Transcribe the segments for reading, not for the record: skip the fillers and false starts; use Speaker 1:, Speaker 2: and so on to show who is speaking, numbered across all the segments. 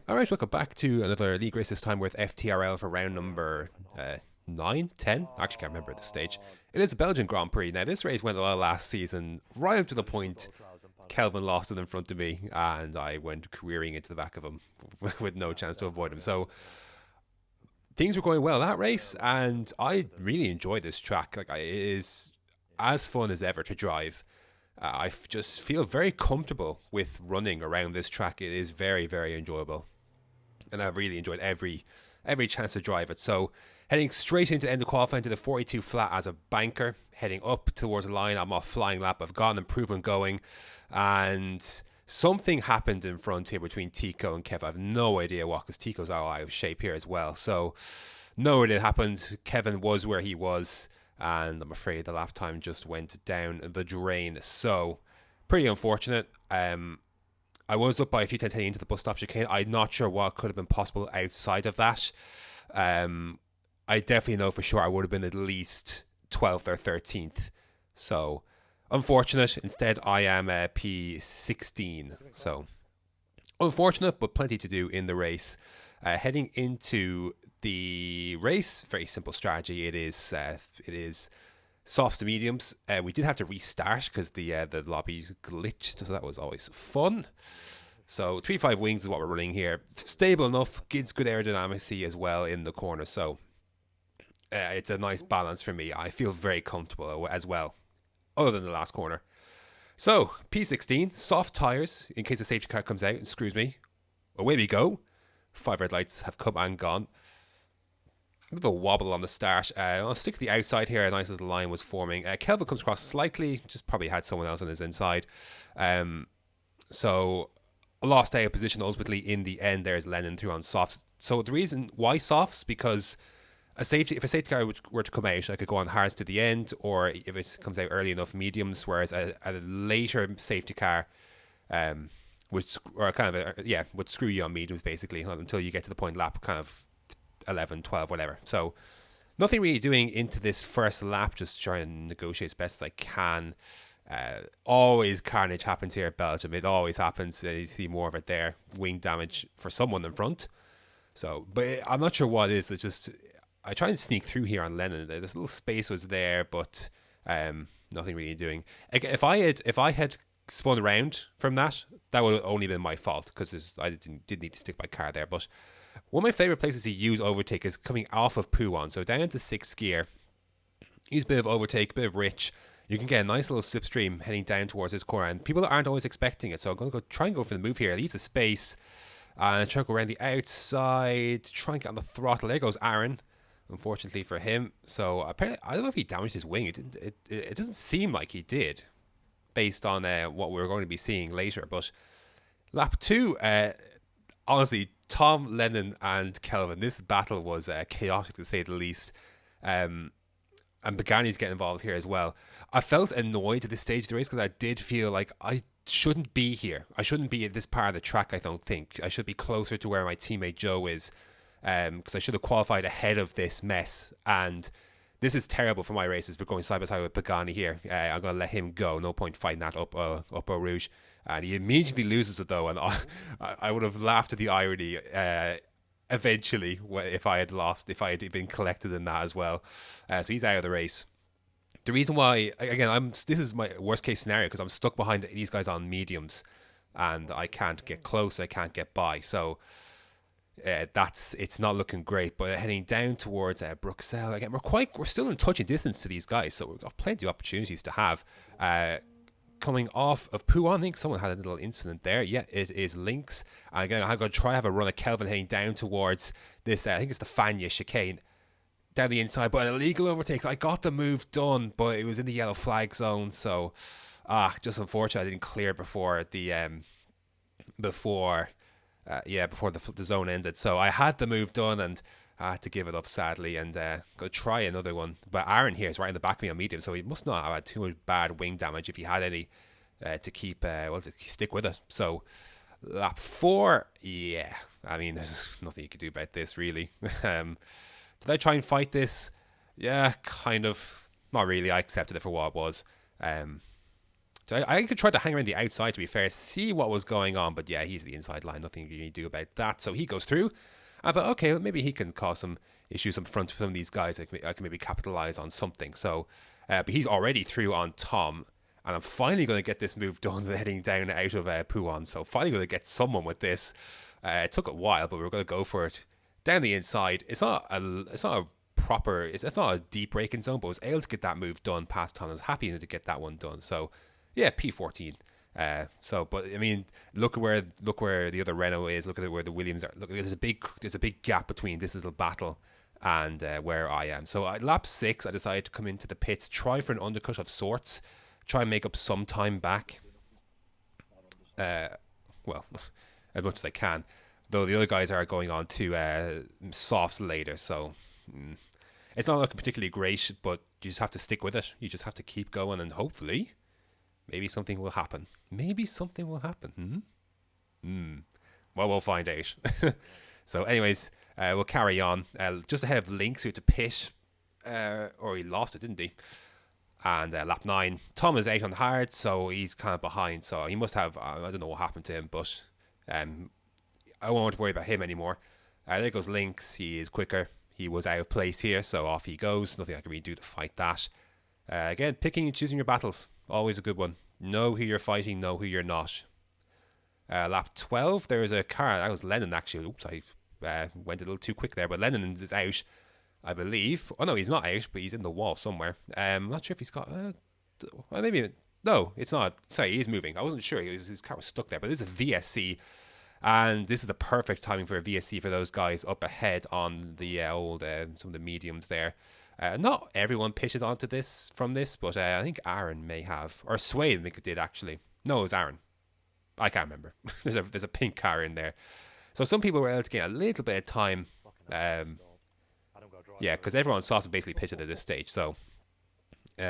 Speaker 1: Alright, welcome back to another league race, this time with FTRL for round number 9, 10? I actually can't remember at this stage. It is a Belgian Grand Prix. Now, this race went well last season, right up to the point Kelvin lost it in front of me, and I went careering into the back of him with no chance to avoid him. So, things were going well that race, and I really enjoyed this track. It is as fun as ever to drive. Just feel very comfortable with running around this track. It is very, very enjoyable, and I've really enjoyed every chance to drive it. So heading straight into the end of qualifying to the 42 flat as a banker, heading up towards the line. I'm off flying lap. I've got an improvement going, and something happened in front here between Tico and Kev. I have no idea what, because Tico's out of shape here as well. So no idea it happened. Kevin was where he was, and I'm afraid the lap time just went down the drain. So pretty unfortunate. I was up by a few tenths heading into the bus stop chicane. I'm not sure what could have been possible outside of that. Um, I definitely know for sure I would have been at least 12th or 13th. So, unfortunate. Instead, I am P16. So, unfortunate, but plenty to do in the race. Heading into the race, very simple strategy. It is softs to mediums. We did have to restart because the lobby glitched, so that was always fun. So 3-5 wings is what we're running here. Stable enough, gives good aerodynamics as well in the corner. So it's a nice balance for me. I feel very comfortable as well, other than the last corner. So P16, soft tires in case the safety car comes out and screws me. Away we go. 5 red lights have come and gone. A bit of a wobble on the start. I'll stick to the outside here. A nice little line was forming. Kelvin comes across slightly, just probably had someone else on his inside. So I lost out of position ultimately in the end. There's Lennon through on softs. So the reason why softs, because if a safety car were to come out, I could go on hards to the end, or if it comes out early enough, mediums. Whereas a later safety car, would would screw you on mediums basically until you get to the point lap kind of 11, 12, whatever. So nothing really doing into this first lap, just trying to negotiate as best as I can. Always carnage happens here at Belgium. It always happens. You see more of it there. Wing damage for someone in front. So, but I'm not sure what it is. It's just, I try and sneak through here on Lennon. This little space was there, but nothing really doing. If I had spun around from that, that would have only been my fault, because I did need to stick my car there. But one of my favourite places to use overtake is coming off of Puon. So down into 6th gear, use a bit of overtake, a bit of rich. You can get a nice little slipstream heading down towards this corner, and people aren't always expecting it. So I'm going to try and go for the move here. It leaves a space, and try to go around the outside, try and get on the throttle. There goes Aaron, unfortunately for him. So apparently, I don't know if he damaged his wing. It doesn't seem like he did, based on what we're going to be seeing later. But lap 2, honestly, Tom, Lennon, and Kelvin, this battle was chaotic to say the least. And Pagani's getting involved here as well. I felt annoyed at this stage of the race because I did feel like I shouldn't be here. I shouldn't be at this part of the track, I don't think. I should be closer to where my teammate Joe is, because I should have qualified ahead of this mess. And this is terrible for my races. We're going side by side with Pagani here. I'm going to let him go. No point fighting that up Eau Rouge. And he immediately loses it, though. And I would have laughed at the irony eventually if I had been collected in that as well. So he's out of the race. The reason why, again, this is my worst case scenario, because I'm stuck behind these guys on mediums, and I can't get close. I can't get by. So it's not looking great. But heading down towards Bruxelles again, we're still in touching distance to these guys, so we've got plenty of opportunities to have. Coming off of Puan, I think someone had a little incident there. Yeah, it is Lynx. And again, I'm going to try have a run at Kelvin heading down towards this. I think it's the Fanya chicane down the inside, but an illegal overtake. I got the move done, but it was in the yellow flag zone, so just unfortunate I didn't clear before before the zone ended. So I had the move done, and I had to give it up sadly, and go try another one. But Aaron here is right in the back of me on medium, so he must not have had too much bad wing damage if he had any to stick with it. So lap 4, yeah, I mean, there's nothing you could do about this really. Did I try and fight this? Yeah, kind of. Not really. I accepted it for what it was. So I could try to hang around the outside, to be fair, see what was going on. But yeah, he's the inside line. Nothing you can do about that. So he goes through. I thought, okay, well, maybe he can cause some issues up front for some of these guys. I can maybe capitalize on something. So, but he's already through on Tom. And I'm finally going to get this move done heading down out of Puan. So finally going to get someone with this. It took a while, but we were going to go for it. Down the inside, it's not a proper, it's not a deep breaking zone, but I was able to get that move done past Tom. I was happy to get that one done. So yeah, P14. But I mean, look where the other Renault is. Look at where the Williams are. Look, there's a big gap between this little battle and where I am. So at lap 6, I decided to come into the pits, try for an undercut of sorts, try and make up some time back. Well, as much as I can. Though the other guys are going on to softs later, so it's not looking particularly great. But you just have to stick with it. You just have to keep going, and hopefully, maybe something will happen. Maybe something will happen. Well, we'll find out. So, anyways, we'll carry on. Just ahead of Lynx, who had to pit, or he lost it, didn't he? And lap 9, Tom is out on hard, so he's kind of behind. So he must have, I don't know what happened to him, but I won't worry about him anymore. There goes Lynx. He is quicker. He was out of place here, so off he goes. Nothing I can really do to fight that. Again, picking and choosing your battles. Always a good one. Know who you're fighting, know who you're not. Lap 12, there was a car. That was Lennon, actually. Oops, I went a little too quick there, but Lennon is out, I believe. Oh, no, he's not out, but he's in the wall somewhere. I'm not sure if he's got... maybe... No, it's not. Sorry, he is moving. I wasn't sure. His car was stuck there, but this is a VSC. And this is the perfect timing for a VSC for those guys up ahead on the some of the mediums there. Not everyone pitched onto this from this, but I think Aaron may have. Or Swade, I think it did, actually. No, it was Aaron. I can't remember. there's a pink car in there. So some people were able to get a little bit of time. Yeah, because everyone saw some basically pitched at this stage. So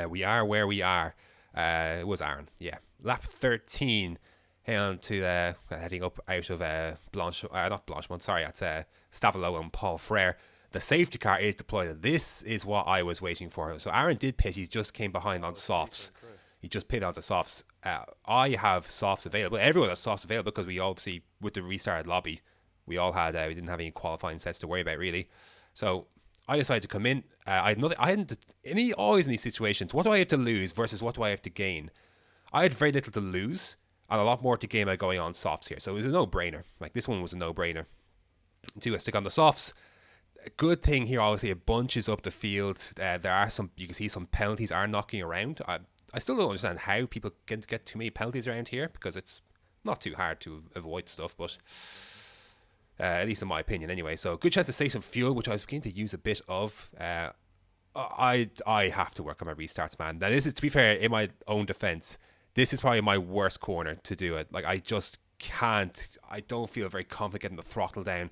Speaker 1: we are where we are. It was Aaron, yeah. Lap 13, heading up out of not Blanchemont, sorry, that's Stavolo and Paul Frere. The safety car is deployed. This is what I was waiting for. So Aaron did pit. He just came behind on softs. He just pitted onto softs. I have softs available. Everyone has softs available because we obviously, with the restarted lobby, we all had, we didn't have any qualifying sets to worry about, really. So I decided to come in. I hadn't always in these situations. What do I have to lose versus what do I have to gain? I had very little to lose and a lot more to gain by going on softs here. So it was a no-brainer. Like, this one was a no-brainer. To stick on the softs. A good thing here, obviously, it bunches up the field. There are some, you can see some penalties are knocking around. I still don't understand how people get too many penalties around here, because it's not too hard to avoid stuff, but at least in my opinion anyway. So good chance to save some fuel, which I was beginning to use a bit of. I have to work on my restarts, man. Now, this is, to be fair, in my own defense, this is probably my worst corner to do it. Like, I just can't, I don't feel very confident getting the throttle down.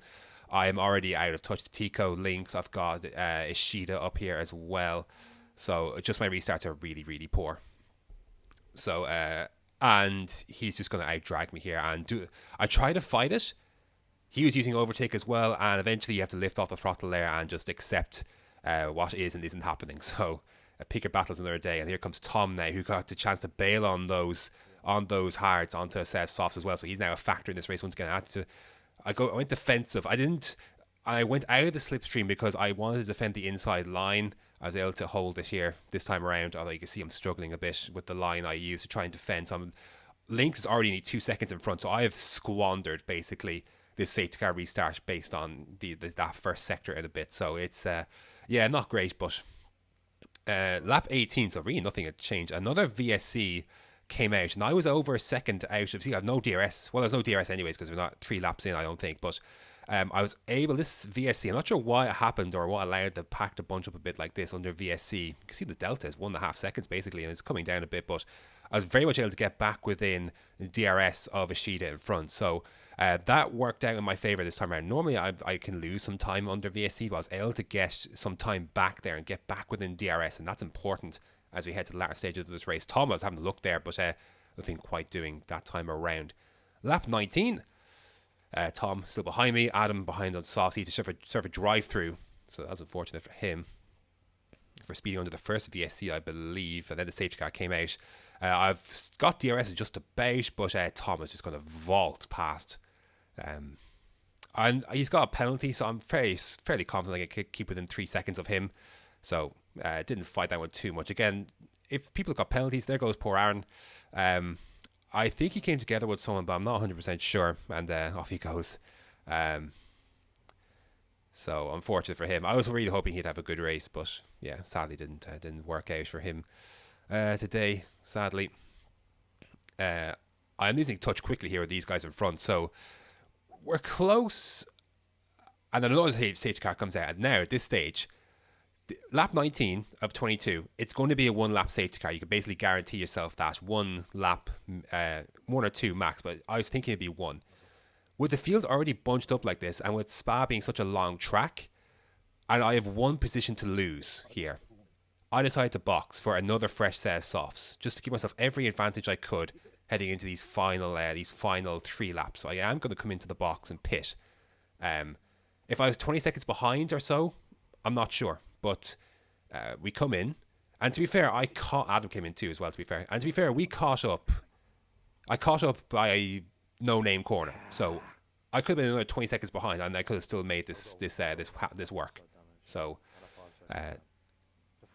Speaker 1: I am already out of touch. The Tico Lynx, I've got Ishida up here as well. So just my restarts are really, really poor. So, and he's just going to out-drag me here. And I try to fight it. He was using overtake as well. And eventually you have to lift off the throttle there and just accept what is and isn't happening. So pick your battles another day. And here comes Tom now, who got the chance to bail on those hards onto a set of softs as well. So he's now a factor in this race once again. I went defensive. I went out of the slipstream because I wanted to defend the inside line. I was able to hold it here this time around, although you can see I'm struggling a bit with the line I use to try and defend. So Lynx is already 2 seconds in front, so I have squandered basically this safety car restart based on that first sector in a bit. So it's not great, but lap 18, so really nothing had changed. Another VSC came out, and I was over a second out of. See, I have no DRS. Well, there's no DRS anyways because we're not 3 laps in, I don't think, but. I was able, this VSC, I'm not sure why it happened or what allowed the pack to bunch up a bit like this under VSC. You can see the delta is 1.5 seconds basically, and it's coming down a bit, but I was very much able to get back within DRS of Ishida in front. So that worked out in my favour this time around. Normally I can lose some time under VSC, but I was able to get some time back there and get back within DRS, and that's important as we head to the latter stages of this race. Tom was having a look there, but nothing quite doing that time around. Lap 19. Tom still behind me, Adam behind on Saucy to serve a drive-through, so that was unfortunate for him for speeding under the first VSC, I believe, and then the safety car came out. I've got DRS just about, but Tom is just going to vault past. Um, and he's got a penalty, so I'm fairly confident I could keep within 3 seconds of him. So didn't fight that one too much. Again, if people got penalties, there goes poor Aaron. I think he came together with someone, but I'm not 100% sure. And off he goes. So unfortunate for him. I was really hoping he'd have a good race, but yeah, sadly didn't work out for him today. Sadly, I'm losing touch quickly here with these guys in front. So we're close, and then another safety car comes out. And now at this stage, lap 19 of 22, it's going to be a one lap safety car. You can basically guarantee yourself that one lap, one or two max. But I was thinking it'd be one. With the field already bunched up like this, and with Spa being such a long track, and I have one position to lose here, I decided to box for another fresh set of softs, just to give myself every advantage I could heading into these final 3 laps. So I am going to come into the box and pit. If I was 20 seconds behind or so, I'm not sure. But we come in, and to be fair, Adam came in too as well, to be fair. And to be fair, we caught up. I caught up by no-name corner, so I could have been another 20 seconds behind, and I could have still made this work. So it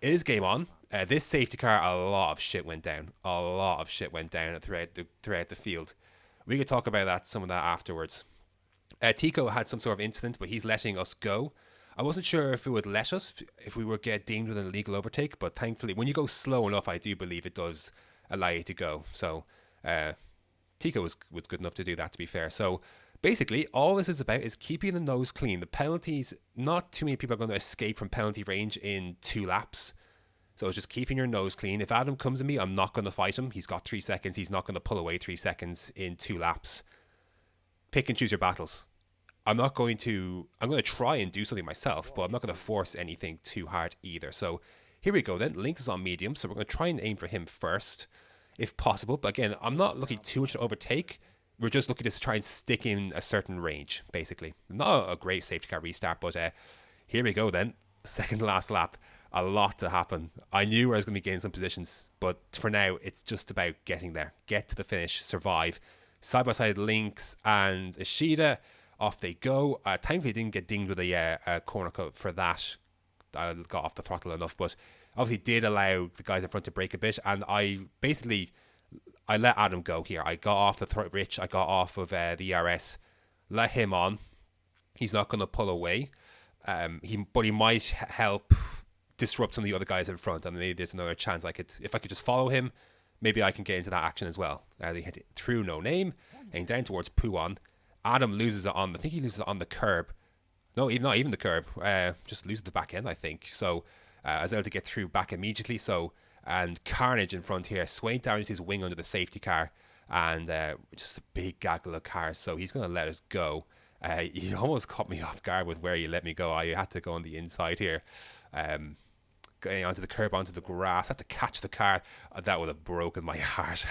Speaker 1: is game on. This safety car, a lot of shit went down. A lot of shit went down throughout the field. We could talk about some of that afterwards. Tico had some sort of incident, but he's letting us go. I wasn't sure if it would let us, if we were get deemed with an illegal overtake, but thankfully, when you go slow enough, I do believe it does allow you to go. So Tico was good enough to do that, to be fair. So basically, all this is about is keeping the nose clean. The penalties, not too many people are going to escape from penalty range in 2 laps. So it's just keeping your nose clean. If Adam comes to me, I'm not going to fight him. He's got 3 seconds. He's not going to pull away 3 seconds in 2 laps. Pick and choose your battles. I'm going to try and do something myself, but I'm not going to force anything too hard either. So here we go then. Lynx is on medium, so we're going to try and aim for him first, if possible. But again, I'm not looking too much to overtake. We're just looking to try and stick in a certain range, basically. Not a great safety car restart, but here we go then. Second last lap. A lot to happen. I knew I was going to be gaining some positions, but for now, it's just about getting there. Get to the finish, survive. Side-by-side Lynx and Ishida, off they go. Thankfully, didn't get dinged with a corner cut for that. I got off the throttle enough, but obviously did allow the guys in front to brake a bit, and I let Adam go here. I got off Rich. I got off of the ERS, let him on. He's not going to pull away. But he might help disrupt some of the other guys in front, and maybe there's another chance if I could just follow him, maybe I can get into that action as well. They hit it through no name, and down towards Puon. Adam loses it I think he loses it on the curb. No, not even the curb. Just loses the back end, I think. So I was able to get through back immediately. And Carnage in front here. Swain damages his wing under the safety car, and just a big gaggle of cars. So he's going to let us go. He almost caught me off guard with where you let me go. I had to go on the inside here. Going onto the curb, onto the grass. Had to catch the car. That would have broken my heart.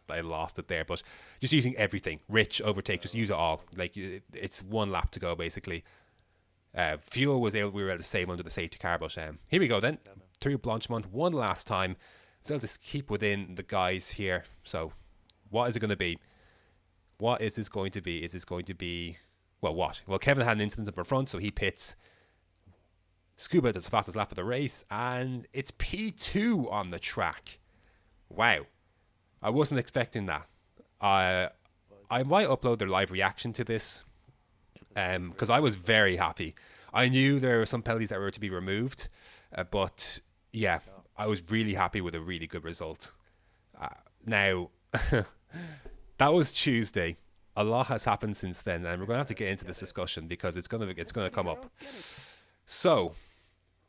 Speaker 1: I lost it there. But just using everything. Rich, overtake, just use it all. Like, it's 1 lap to go, basically. Fuel we were able to save under the safety car. But here we go then. Through Blanchimont one last time. So to keep within the guys here. So what is it going to be? What is this going to be? Is this going to be... Well, what? Well, Kevin had an incident up in front, so he pits. Scuba does the fastest lap of the race, and it's P2 on the track. Wow. I wasn't expecting that. I might upload their live reaction to this, because I was very happy. I knew there were some penalties that were to be removed, but yeah, I was really happy with a really good result. Now, that was Tuesday. A lot has happened since then, and we're going to have to get into this discussion because it's going to come up. So,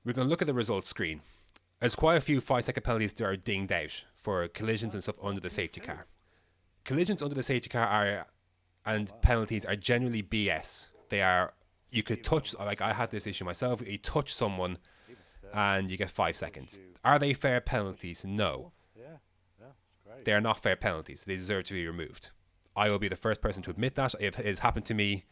Speaker 1: we're going to look at the results screen. There's quite a few 5-second penalties that are dinged out for collisions and stuff under the safety car. Collisions under the safety car and penalties are generally BS. They are, you could touch, like I had this issue myself, you touch someone and you get 5 seconds. Are they fair penalties? No. They are not fair penalties. They deserve to be removed. I will be the first person to admit that. It has happened to me.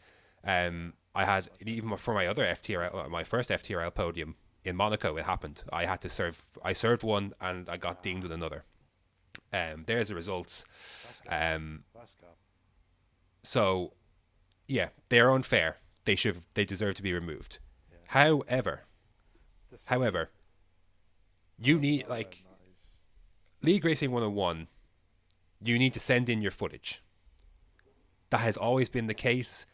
Speaker 1: I had, even for my other FTRL, my first FTRL podium in Monaco, it happened. I served one and I got deemed with another. There's the results.
Speaker 2: That's gap.
Speaker 1: Um,
Speaker 2: That's gap.
Speaker 1: so yeah, they're unfair. They deserve to be removed.
Speaker 2: Yeah.
Speaker 1: However,
Speaker 2: The thing,
Speaker 1: however, you
Speaker 2: no,
Speaker 1: need
Speaker 2: go ahead,
Speaker 1: like
Speaker 2: no, he's,
Speaker 1: League Racing 101. You need to send in your footage. That has always been the case.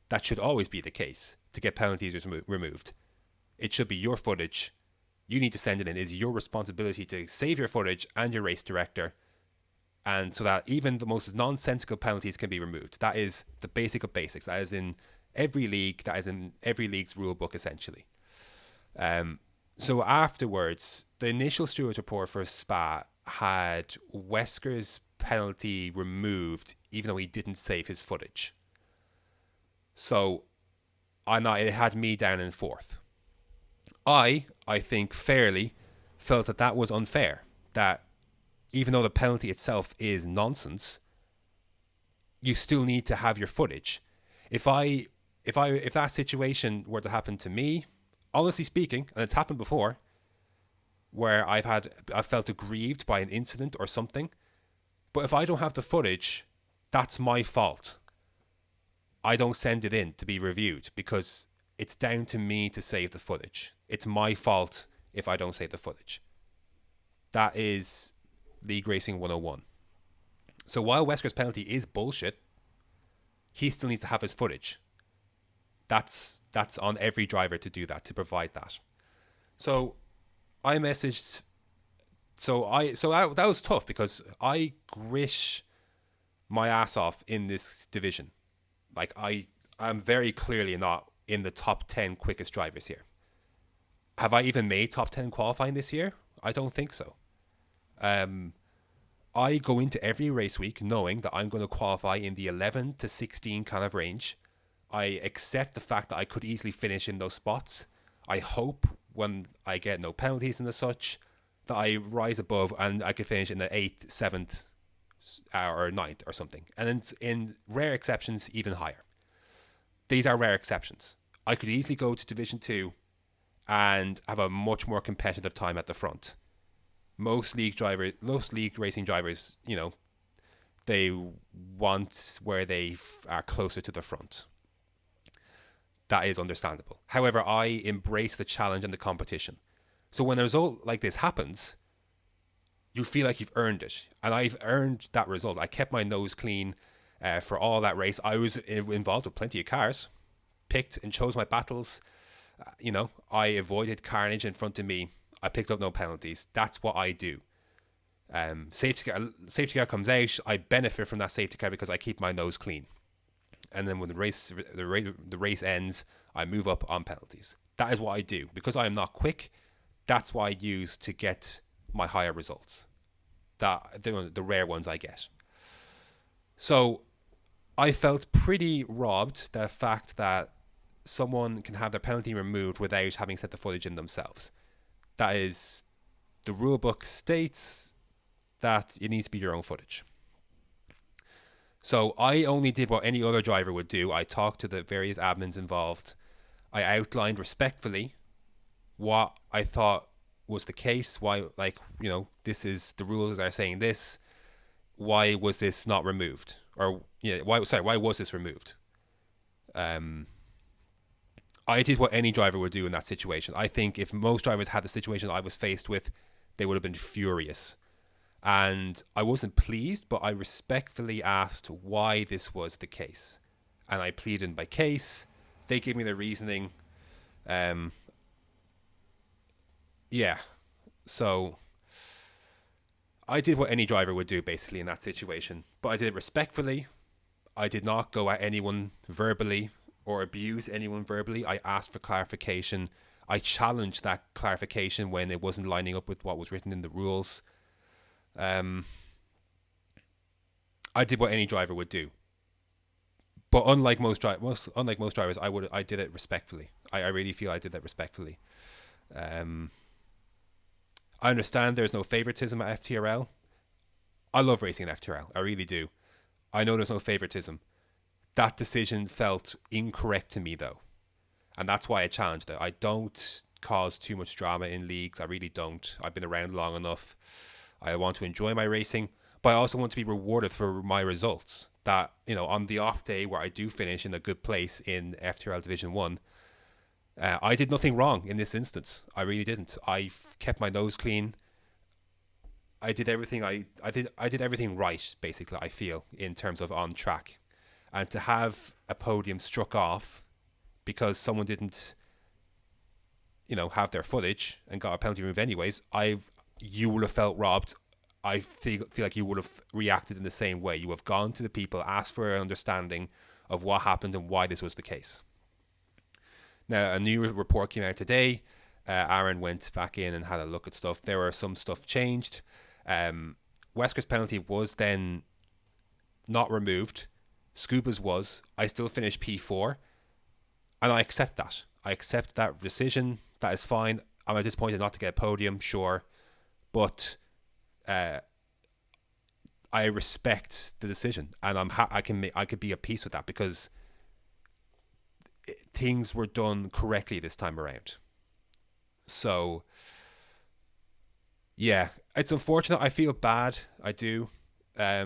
Speaker 1: That should always be the case to get penalties removed. It should be your footage. You need to send it in. It is your responsibility to save your footage and your race director, and so that even the most nonsensical penalties can be removed. That is the basic of basics. That is in every league. That is in every league's rule book, essentially. Um, so afterwards, the initial stewards report for Spa had Wesker's penalty removed, even though he didn't save his footage. So it had me down in fourth. I think fairly felt that that was unfair. That even though the penalty itself is nonsense, you still need to have your footage. If I if that situation were to happen to me, honestly speaking, and it's happened before, where I've felt aggrieved by an incident or something, but if I don't have the footage, that's my fault. I don't send it in to be reviewed because it's down to me to save the footage. It's my fault if I don't save the footage. That is League Racing 101. So while Wesker's penalty is bullshit, he still needs to have his footage. That's on every driver to do that, to provide that. So I messaged. That was tough because I grit my ass off in this division. Like I'm very clearly not in the top 10 quickest drivers here. Have I even made top 10 qualifying this year? I don't think so. Um, I go into every race week knowing that I'm going to qualify in the 11 to 16 kind of range. I accept the fact that I could easily finish in those spots. I hope when I get no penalties and as such that I rise above and I could finish in the 8th, 7th, or ninth or something. And then in rare exceptions, even higher. These are rare exceptions. I could easily go to Division 2 and have a much more competitive time at the front. Most league racing drivers, they want where they are closer to the front. That is understandable. However, I embrace the challenge and the competition. So when a result like this happens, you feel like you've earned it. And I've earned that result. I kept my nose clean for all that race. I was involved with plenty of cars, picked and chose my battles. I avoided carnage in front of me. I picked up no penalties. That's what I do. Safety car comes out. I benefit from that safety car because I keep my nose clean. And then when the race ends, I move up on penalties. That is what I do because I am not quick. That's what I use to get my higher results. The rare ones I get. So I felt pretty robbed the fact that someone can have their penalty removed without having set the footage in themselves. That is, the rulebook states that it needs to be your own footage. So I only did what any other driver would do. I talked to the various admins involved. I outlined respectfully what I thought was the case. Why, this is the rules are saying this. Why was this not removed? Or why was this removed? Um, I did what any driver would do in that situation. I think if most drivers had the situation I was faced with, they would have been furious. And I wasn't pleased, but I respectfully asked why this was the case. And I pleaded my case. They gave me their reasoning. Um, yeah. So I did what any driver would do basically in that situation. But I did it respectfully. I did not go at anyone verbally or abuse anyone verbally. I asked for clarification. I challenged that clarification when it wasn't lining up with what was written in the rules. Um, I did what any driver would do, but unlike most drivers, I did it respectfully. I really feel I did that respectfully. Um, I understand there's no favoritism at FTRL. I love racing at FTRL. I really do. I know there's no favoritism. That decision felt incorrect to me though, and that's why I challenged it. I don't cause too much drama in leagues. I really don't. I've been around long enough. I want to enjoy my racing, but I also want to be rewarded for my results. That, on the off day where I do finish in a good place in FTRL Division 1, I did nothing wrong in this instance. I really didn't. Kept my nose clean. I did everything I did everything right, basically, I feel, in terms of on track. And to have a podium struck off because someone didn't, have their footage and got a penalty remove anyways, you would have felt robbed. I feel like you would have reacted in the same way. You have gone to the people, asked for an understanding of what happened and why this was the case. Now, a new report came out today. Aaron went back in and had a look at stuff. There were some stuff changed. Wesker's penalty was then not removed. Scuba's was. I still finished P4. And I accept that. I accept that decision. That is fine. I'm disappointed not to get a podium, sure. But I respect the decision. And I could be at peace with that because things were done correctly this time around. So, yeah, it's unfortunate. I feel bad. I do. I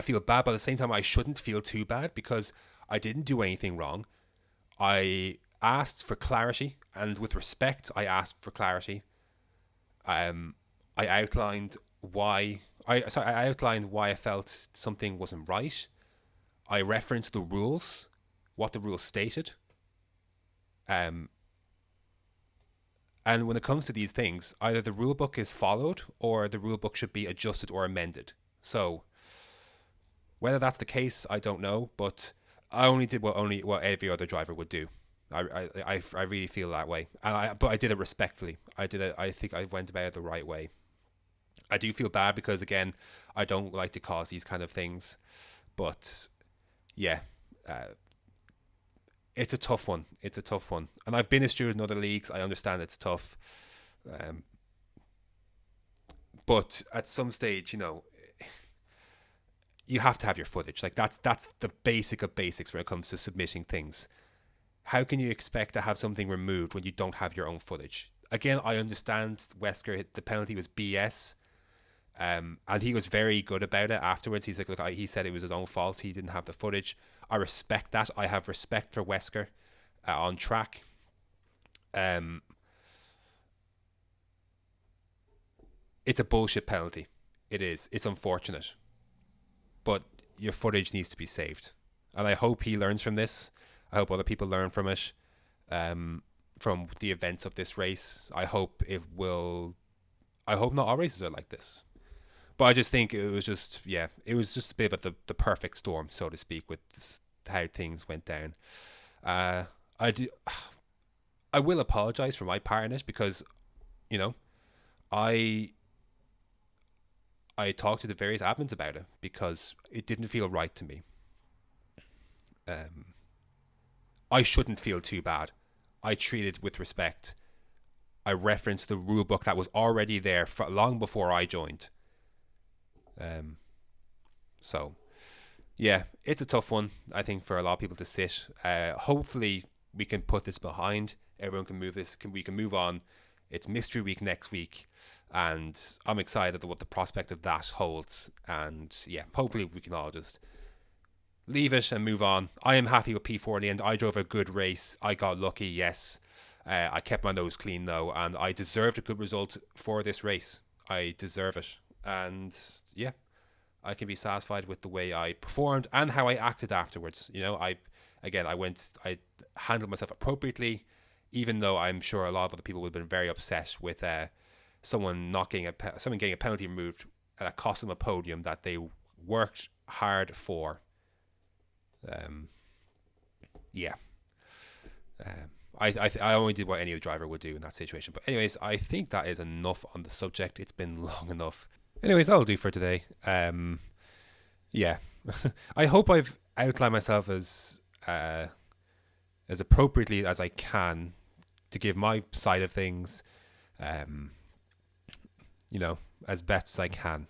Speaker 1: feel bad, but at the same time, I shouldn't feel too bad because I didn't do anything wrong. I asked for clarity, and with respect, I asked for clarity. I outlined why. I outlined why I felt something wasn't right. I referenced the rules, what the rules stated. And when it comes to these things, either the rule book is followed or the rule book should be adjusted or amended. So whether that's the case, I don't know, but I only did what every other driver would do. I really feel that way, but I did it respectfully. I think I went about it the right way. I do feel bad because, again, I don't like to cause these kind of things, but yeah, it's a tough one. It's a tough one, and I've been a steward in other leagues. I understand it's tough, but at some stage, you have to have your footage. Like that's the basic of basics when it comes to submitting things. How can you expect to have something removed when you don't have your own footage? Again, I understand Wesker, the penalty was BS. And he was very good about it afterwards. He's like, look, he said it was his own fault. He didn't have the footage. I respect that. I have respect for Wesker on track. It's a bullshit penalty. It is. It's unfortunate. But your footage needs to be saved. And I hope he learns from this. I hope other people learn from it, from the events of this race. I hope not all races are like this. But I just think it was just a bit of the perfect storm, so to speak, with how things went down. I will apologize for my part in it because, I talked to the various admins about it because it didn't feel right to me. I shouldn't feel too bad. I treated with respect. I referenced the rule book that was already there long before I joined. So, yeah, it's a tough one, I think, for a lot of people to sit. Hopefully, we can put this behind. Everyone can move this. We can move on. It's Mystery Week next week, and I'm excited at what the prospect of that holds. And yeah, hopefully we can all just leave it and move on. I am happy with P4 in the end. I drove a good race. I got lucky, yes. I kept my nose clean, though, and I deserved a good result for this race. I deserve it. And yeah, I can be satisfied with the way I performed and how I acted afterwards. I handled myself appropriately, even though I'm sure a lot of other people would have been very upset with someone getting a penalty removed that cost them a podium that they worked hard for. I only did what any driver would do in that situation. But anyways, I think that is enough on the subject. It's been long enough. Anyways, that'll do for today. Yeah, I hope I've outlined myself as appropriately as I can to give my side of things, as best as I can.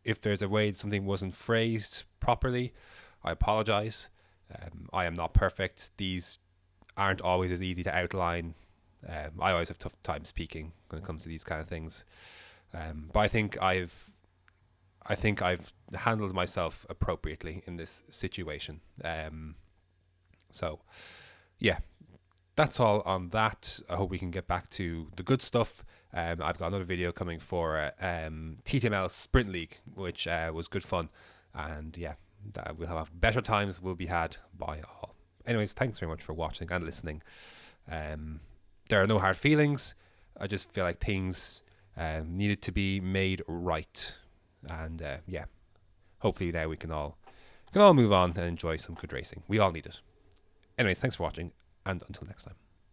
Speaker 1: If there's a way something wasn't phrased properly, I apologize. I am not perfect. These aren't always as easy to outline. I always have tough time speaking when it comes to these kind of things. But I think I've handled myself appropriately in this situation. So yeah, that's all on that. I hope we can get back to the good stuff. I've got another video coming for TTML Sprint League, which was good fun, and yeah, that we'll have better times will be had by all. Anyways, thanks very much for watching and listening. There are no hard feelings. I just feel like things needed to be made right, and yeah, hopefully now we can all move on and enjoy some good racing. We all need it. Anyways, thanks for watching, and until next time.